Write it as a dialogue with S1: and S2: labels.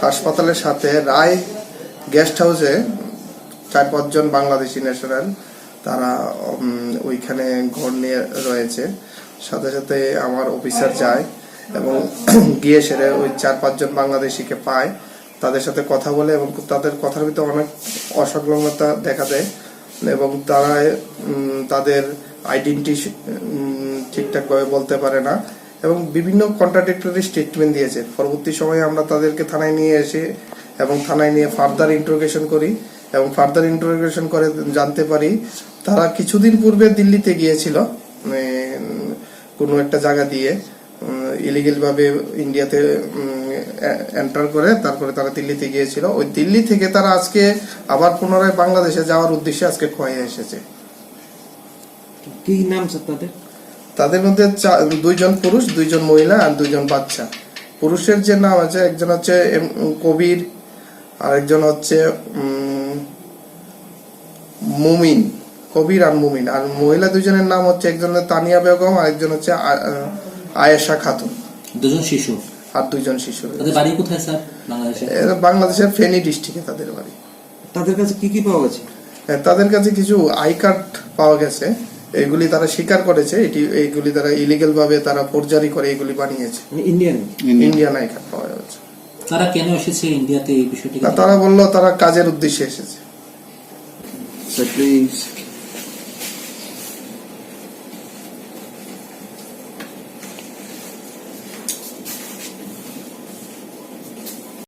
S1: হাসপাতালের সাথে রায় গেস্ট হাউসে 4-5 জন বাংলাদেশি ন্যাশনাল তারা ওইখানে ঘর নিয়ে রয়েছে। সাথে সাথে আমার অফিসার যায় এবং গিয়ে সেরে ওই 4-5 জন বাংলাদেশিকে পায়, তাদের সাথে কথা বলে এবং তাদের কথার ভিতরে অনেক অসংলগ্নতা দেখা দেয় এবং তারা তাদের আইডেন্টি ঠিকঠাকভাবে বলতে পারে না এবং বিভিন্ন কন্ট্রাডিক্টরি স্টেটমেন্ট দিয়েছে। পরবর্তী সময়ে আমরা তাদেরকে থানায় নিয়ে এসে এবং থানায় নিয়ে ফার্দার ইন্টারোগেশন করি এবং ফার্দার ইন্টারোগেশন করে জানতে পারি তারা কিছুদিন পূর্বে দিল্লিতে গিয়েছিল কোনো একটা জায়গা দিয়ে ইলিগেল ভাবে ইন্ডিয়াতে এন্টার করে, তারপরে তারা দিল্লিতে গিয়েছিল। ওই দিল্লি থেকে তারা আজকে আবার পুনরায় বাংলাদেশে যাওয়ার উদ্দেশ্যে আজকে খোয়াই এসেছে।
S2: কি নাম স্যার তাদের?
S1: তাদের মধ্যে 2 জন পুরুষ, 2 জন মহিলা আর 2 জন বাচ্চা। পুরুষের যে নাম আছে, একজন হচ্ছে কবির আর একজন হচ্ছে মুমিন, কবির আর মুমিন। আর মহিলা 2 জনের নাম হচ্ছে একজন তানিয়া বেগম আর একজন হচ্ছে আয়েশা খাতুন।
S2: 2 জন শিশু
S1: আর 2 জন শিশু।
S2: তাদের বাড়ি কোথায় স্যার? বাংলাদেশে?
S1: বাংলাদেশের ফেনী ডিস্ট্রিক্টে তাদের বাড়ি।
S2: তাদের কাছে কি কি পাওয়া গেছে?
S1: তাদের কাছে কিছু আই কার্ড পাওয়া গেছে, এগুলি তারা স্বীকার করেছে এইগুলি তারা ইলিগেল ভাবে তারা ফোরজারি করে এগুলি বানিয়েছে। ইন্ডিয়ান আই কার্ড পাওয়া গেছে।
S2: তারা কেন এসেছে ইন্ডিয়াতে এই বিষয়টি?
S1: তারা বললো তারা কাজের উদ্দেশ্যে এসেছে।
S3: So please